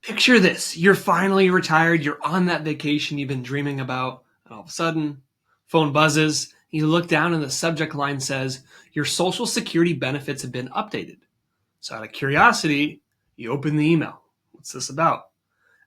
Picture this. You're finally retired. You're on that vacation you've been dreaming about. And all of a sudden, phone buzzes. You look down and the subject line says, your Social Security benefits have been updated. So out of curiosity, you open the email. What's this about?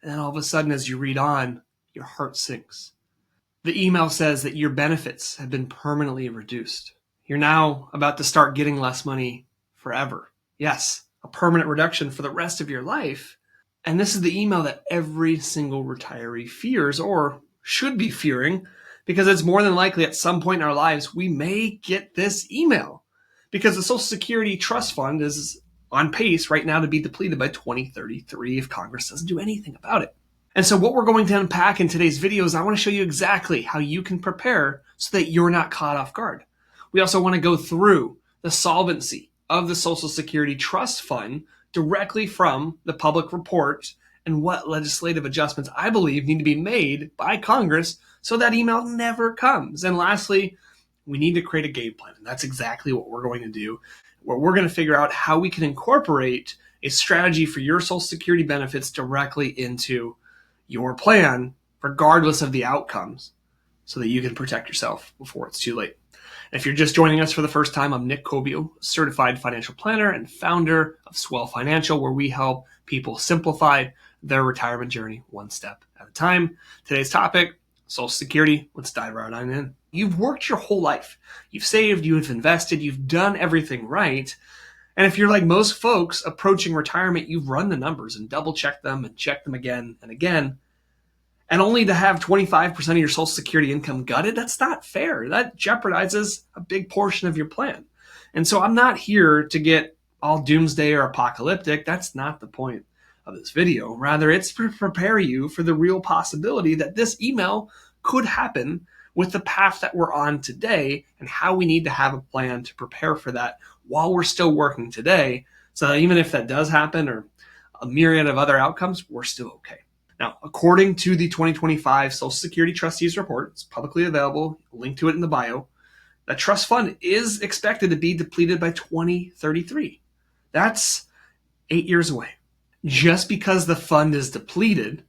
And then all of a sudden, as you read on, your heart sinks. The email says that your benefits have been permanently reduced. You're now about to start getting less money forever. Yes, a permanent reduction for the rest of your life. And this is the email that every single retiree fears, or should be fearing, because it's more than likely at some point in our lives we may get this email, because the Social Security Trust Fund is on pace right now to be depleted by 2033 if Congress doesn't do anything about it. And so what we're going to unpack in today's video is I want to show you exactly how you can prepare so that you're not caught off guard. We also want to go through the solvency of the Social Security Trust Fund directly from the public report and what legislative adjustments I believe need to be made by Congress so that email never comes. And lastly, we need to create a game plan. And that's exactly what we're going to do, where we're going to figure out how we can incorporate a strategy for your Social Security benefits directly into your plan, regardless of the outcomes, so that you can protect yourself before it's too late. And if you're just joining us for the first time, I'm Nick Cobio, certified financial planner and founder of Swell Financial, where we help people simplify their retirement journey one step at a time. Today's topic, Social Security. Let's dive right on in. You've worked your whole life. You've saved, you've invested, you've done everything right. And if you're like most folks approaching retirement, you've run the numbers and double checked them and checked them again and again. And only to have 25% of your Social Security income gutted, that's not fair. That jeopardizes a big portion of your plan. And so I'm not here to get all doomsday or apocalyptic. That's not the point of this video. Rather, it's to prepare you for the real possibility that this email could happen with the path that we're on today and how we need to have a plan to prepare for that while we're still working today, so that even if that does happen or a myriad of other outcomes, we're still okay. Now, according to the 2025 Social Security Trustees Report, it's publicly available, link to it in the bio, the trust fund is expected to be depleted by 2033. That's 8 years away. Just because the fund is depleted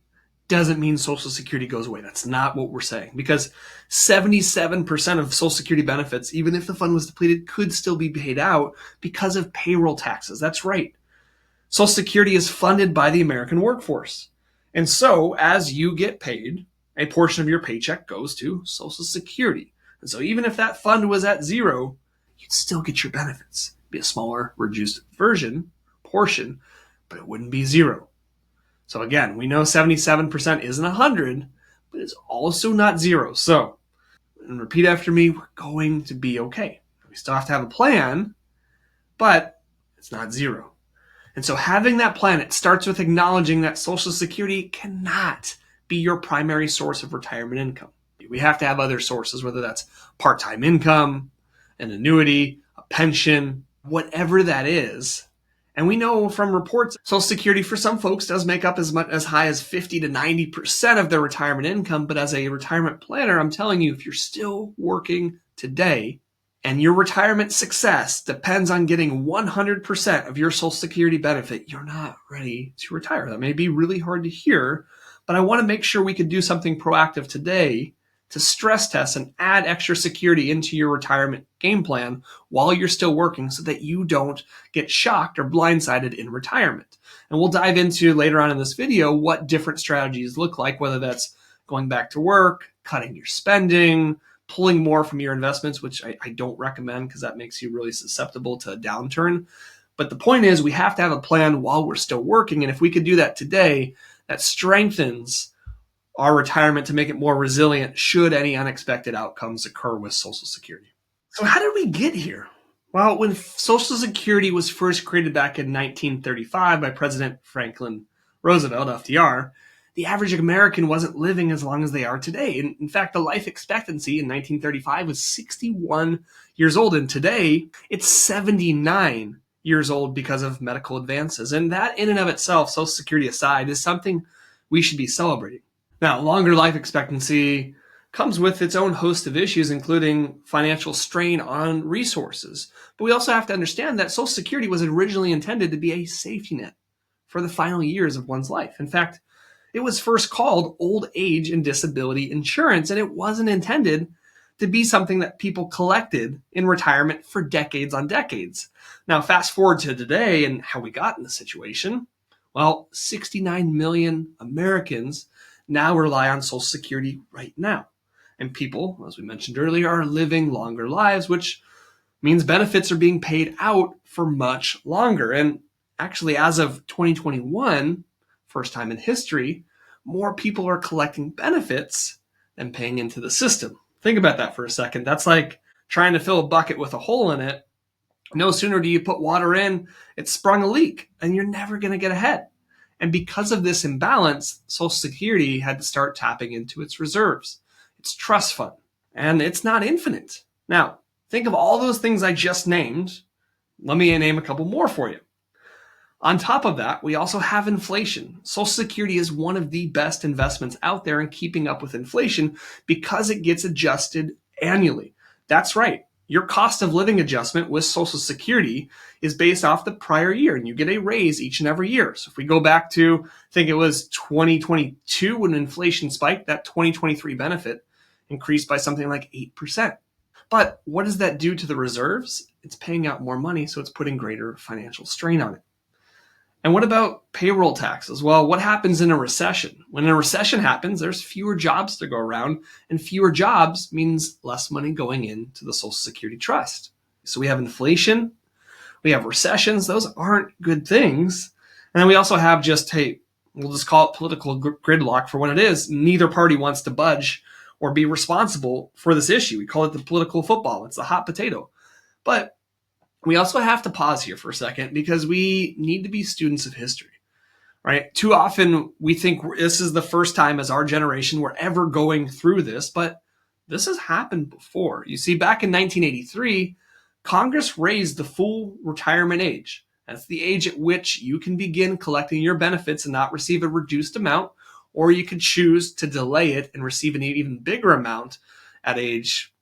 doesn't mean Social Security goes away. That's not what we're saying, because 77% of Social Security benefits, even if the fund was depleted, could still be paid out because of payroll taxes. That's right. Social Security is funded by the American workforce. And so as you get paid, a portion of your paycheck goes to Social Security. And so even if that fund was at zero, you'd still get your benefits. It'd be a smaller, reduced portion, but it wouldn't be zero. So again, we know 77% isn't 100, but it's also not zero. So, and repeat after me, we're going to be okay. We still have to have a plan, but it's not zero. And so having that plan, it starts with acknowledging that Social Security cannot be your primary source of retirement income. We have to have other sources, whether that's part-time income, an annuity, a pension, whatever that is. And we know from reports, Social Security for some folks does make up as high as 50 to 90% of their retirement income. But as a retirement planner, I'm telling you, if you're still working today and your retirement success depends on getting 100% of your Social Security benefit, you're not ready to retire. That may be really hard to hear, but I want to make sure we could do something proactive today to stress test and add extra security into your retirement game plan while you're still working, so that you don't get shocked or blindsided in retirement. And we'll dive into later on in this video what different strategies look like, whether that's going back to work, cutting your spending, pulling more from your investments, which I don't recommend because that makes you really susceptible to a downturn. But the point is, we have to have a plan while we're still working. And if we could do that today, that strengthens our retirement to make it more resilient should any unexpected outcomes occur with Social Security. So how did we get here? Well, when Social Security was first created back in 1935 by President Franklin Roosevelt, FDR, the average American wasn't living as long as they are today. In fact, the life expectancy in 1935 was 61 years old, and today it's 79 years old because of medical advances. And that in and of itself, Social Security aside, is something we should be celebrating. Now, longer life expectancy comes with its own host of issues, including financial strain on resources. But we also have to understand that Social Security was originally intended to be a safety net for the final years of one's life. In fact, it was first called old age and disability insurance, and it wasn't intended to be something that people collected in retirement for decades on decades. Now, fast forward to today and how we got in the situation. Well, 69 million Americans now rely on Social Security right now. And people, as we mentioned earlier, are living longer lives, which means benefits are being paid out for much longer. And actually, as of 2021, first time in history, more people are collecting benefits than paying into the system. Think about that for a second. That's like trying to fill a bucket with a hole in it. No sooner do you put water in, it's sprung a leak, and you're never going to get ahead. And because of this imbalance, Social Security had to start tapping into its reserves, its trust fund, and it's not infinite. Now, think of all those things I just named. Let me name a couple more for you. On top of that, we also have inflation. Social Security is one of the best investments out there in keeping up with inflation because it gets adjusted annually. That's right. Your cost of living adjustment with Social Security is based off the prior year, and you get a raise each and every year. So if we go back to, I think it was 2022 when inflation spiked, that 2023 benefit increased by something like 8%. But what does that do to the reserves? It's paying out more money, so it's putting greater financial strain on it. And what about payroll taxes? Well, what happens in a recession? When a recession happens, there's fewer jobs to go around, and fewer jobs means less money going into the Social Security trust. So we have inflation, we have recessions. Those aren't good things. And then we also have just, hey, we'll just call it political gridlock for what it is. Neither party wants to budge or be responsible for this issue. We call it the political football. It's the hot potato. But we also have to pause here for a second because we need to be students of history, right? Too often we think this is the first time as our generation we're ever going through this, but this has happened before. You see, back in 1983, Congress raised the full retirement age. That's the age at which you can begin collecting your benefits and not receive a reduced amount, or you could choose to delay it and receive an even bigger amount at age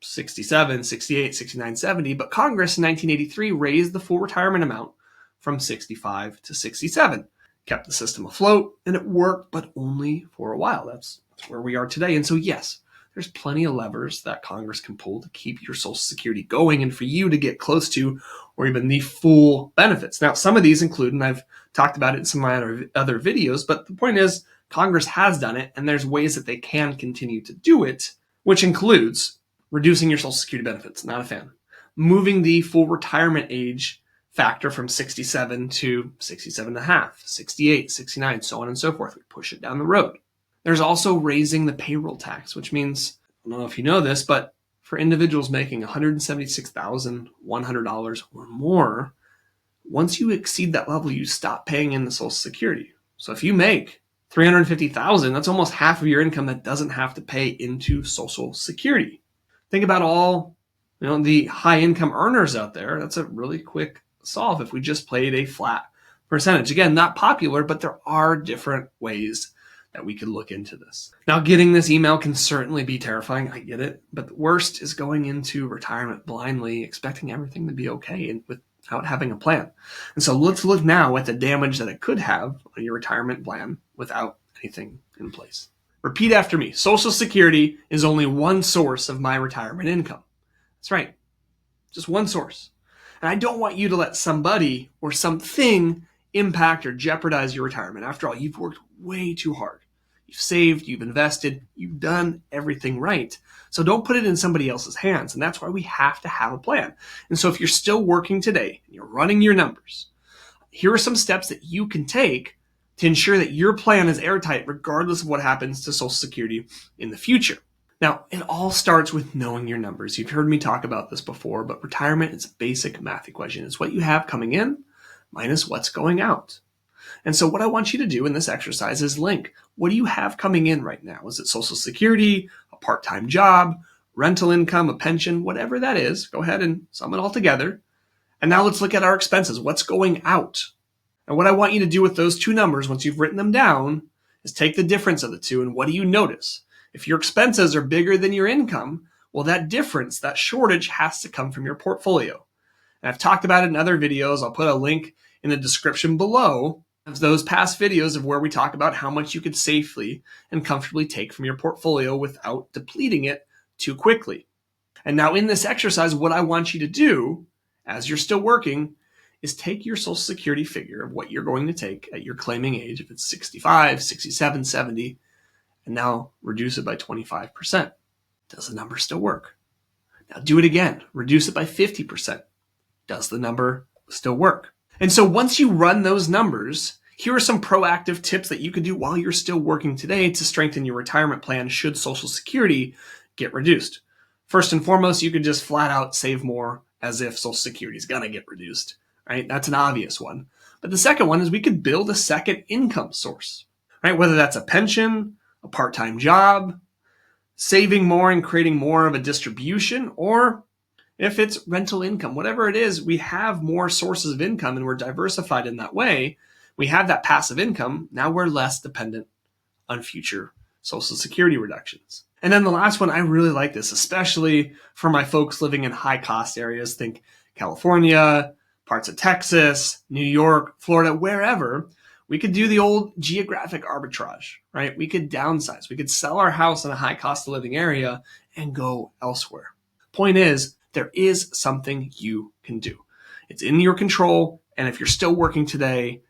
67, 68, 69, 70, but Congress in 1983 raised the full retirement amount from 65 to 67, kept the system afloat, and it worked, but only for a while. That's where we are today. And so, yes, there's plenty of levers that Congress can pull to keep your Social Security going and for you to get close to or even the full benefits. Now, some of these include, and I've talked about it in some of my other videos, but the point is Congress has done it, and there's ways that they can continue to do it, which includes reducing your Social Security benefits, not a fan. Moving the full retirement age factor from 67 to 67 and a half, 68, 69, so on and so forth. We push it down the road. There's also raising the payroll tax, which means, I don't know if you know this, but for individuals making $176,100 or more, once you exceed that level, you stop paying in the Social Security. So if you make $350,000, that's almost half of your income that doesn't have to pay into Social Security. Think about all, the high income earners out there. That's a really quick solve if we just played a flat percentage. Again, not popular, but there are different ways that we could look into this. Now, getting this email can certainly be terrifying. I get it. But the worst is going into retirement blindly, expecting everything to be okay and without having a plan. And so let's look now at the damage that it could have on your retirement plan without anything in place. Repeat after me. Social Security is only one source of my retirement income. That's right. Just one source. And I don't want you to let somebody or something impact or jeopardize your retirement. After all, you've worked way too hard. You've saved, you've invested, you've done everything right. So don't put it in somebody else's hands. And that's why we have to have a plan. And so if you're still working today and you're running your numbers, here are some steps that you can take to ensure that your plan is airtight regardless of what happens to Social Security in the future. Now, it all starts with knowing your numbers. You've heard me talk about this before, but retirement is a basic math equation. It's what you have coming in minus what's going out. And so what I want you to do in this exercise is link, what do you have coming in right now? Is it Social Security, a part-time job, rental income, a pension, whatever that is? Go ahead and sum it all together. And now let's look at our expenses. What's going out? And what I want you to do with those two numbers, once you've written them down, is take the difference of the two and what do you notice? If your expenses are bigger than your income, well, that difference, that shortage has to come from your portfolio. And I've talked about it in other videos. I'll put a link in the description below those past videos of where we talk about how much you could safely and comfortably take from your portfolio without depleting it too quickly. And now in this exercise, what I want you to do as you're still working is take your Social Security figure of what you're going to take at your claiming age, if it's 65, 67, 70, and now reduce it by 25%. Does the number still work? Now do it again. Reduce it by 50%. Does the number still work? And so once you run those numbers, here are some proactive tips that you can do while you're still working today to strengthen your retirement plan should Social Security get reduced. First and foremost, you could just flat out save more as if Social Security is going to get reduced, right? That's an obvious one. But the second one is we could build a second income source, right? Whether that's a pension, a part-time job, saving more and creating more of a distribution, or if it's rental income, whatever it is, we have more sources of income and we're diversified in that way. We have that passive income. Now we're less dependent on future Social Security reductions. And then the last one, I really like this, especially for my folks living in high cost areas. Think California, parts of Texas, New York, Florida, wherever. We could do the old geographic arbitrage, right? We could downsize. We could sell our house in a high cost of living area and go elsewhere. Point is, there is something you can do. It's in your control. And if you're still working today,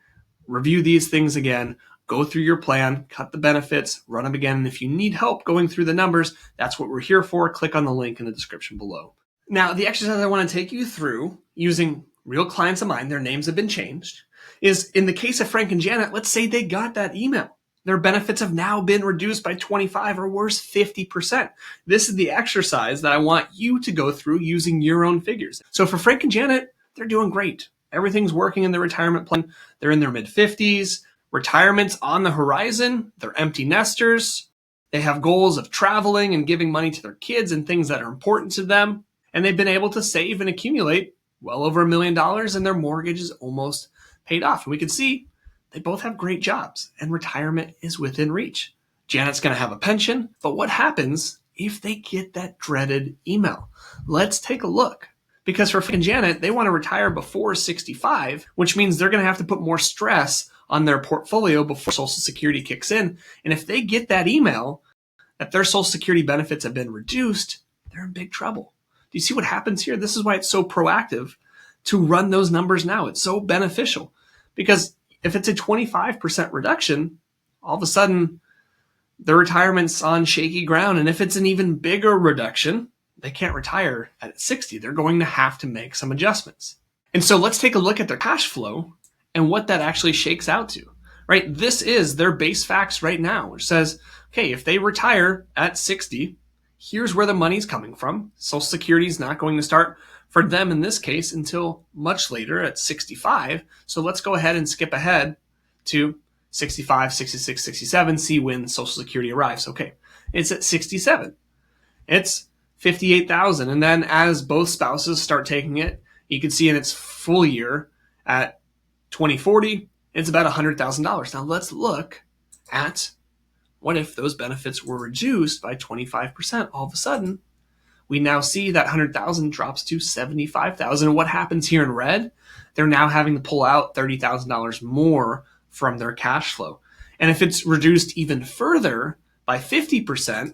review these things again, go through your plan, cut the benefits, run them again. And if you need help going through the numbers, that's what we're here for. Click on the link in the description below. Now, the exercise I want to take you through using real clients of mine, their names have been changed, is in the case of Frank and Janet, let's say they got that email. Their benefits have now been reduced by 25 or worse, 50%. This is the exercise that I want you to go through using your own figures. So for Frank and Janet, they're doing great. Everything's working in their retirement plan. They're in their mid-50s. Retirement's on the horizon. They're empty nesters. They have goals of traveling and giving money to their kids and things that are important to them. And they've been able to save and accumulate well over $1 million, and their mortgage is almost paid off. And we can see they both have great jobs and retirement is within reach. Janet's going to have a pension, but what happens if they get that dreaded email? Let's take a look. Because for Frank and Janet, they want to retire before 65, which means they're going to have to put more stress on their portfolio before Social Security kicks in. And if they get that email that their Social Security benefits have been reduced, they're in big trouble. Do you see what happens here? This is why it's so proactive to run those numbers now. It's so beneficial because if it's a 25% reduction, all of a sudden their retirement's on shaky ground. And if it's an even bigger reduction, they can't retire at 60. They're going to have to make some adjustments. And so let's take a look at their cash flow and what that actually shakes out to, right? This is their base facts right now, which says, okay, if they retire at 60, here's where the money's coming from. Social Security is not going to start for them in this case until much later at 65. So let's go ahead and skip ahead to 65, 66, 67, see when Social Security arrives. Okay, it's at 67. It's 58,000. And then as both spouses start taking it, you can see in its full year at 2040, it's about $100,000. Now let's look at what if those benefits were reduced by 25%? All of a sudden, we now see that 100,000 drops to 75,000. And what happens here in red? They're now having to pull out $30,000 more from their cash flow. And if it's reduced even further by 50%,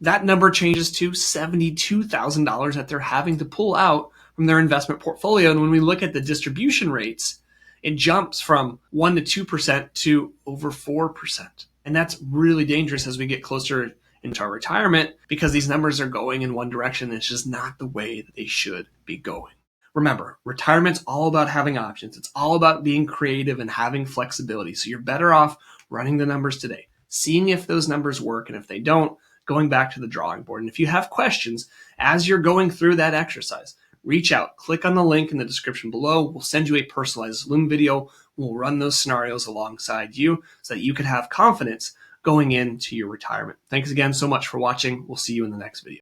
that number changes to $72,000 that they're having to pull out from their investment portfolio. And when we look at the distribution rates, it jumps from 1% to 2% to over 4%. And that's really dangerous as we get closer into our retirement because these numbers are going in one direction. It's just not the way that they should be going. Remember, retirement's all about having options. It's all about being creative and having flexibility. So you're better off running the numbers today, seeing if those numbers work. And if they don't, going back to the drawing board. And if you have questions as you're going through that exercise, reach out, click on the link in the description below. We'll send you a personalized Loom video. We'll run those scenarios alongside you so that you can have confidence going into your retirement. Thanks again so much for watching. We'll see you in the next video.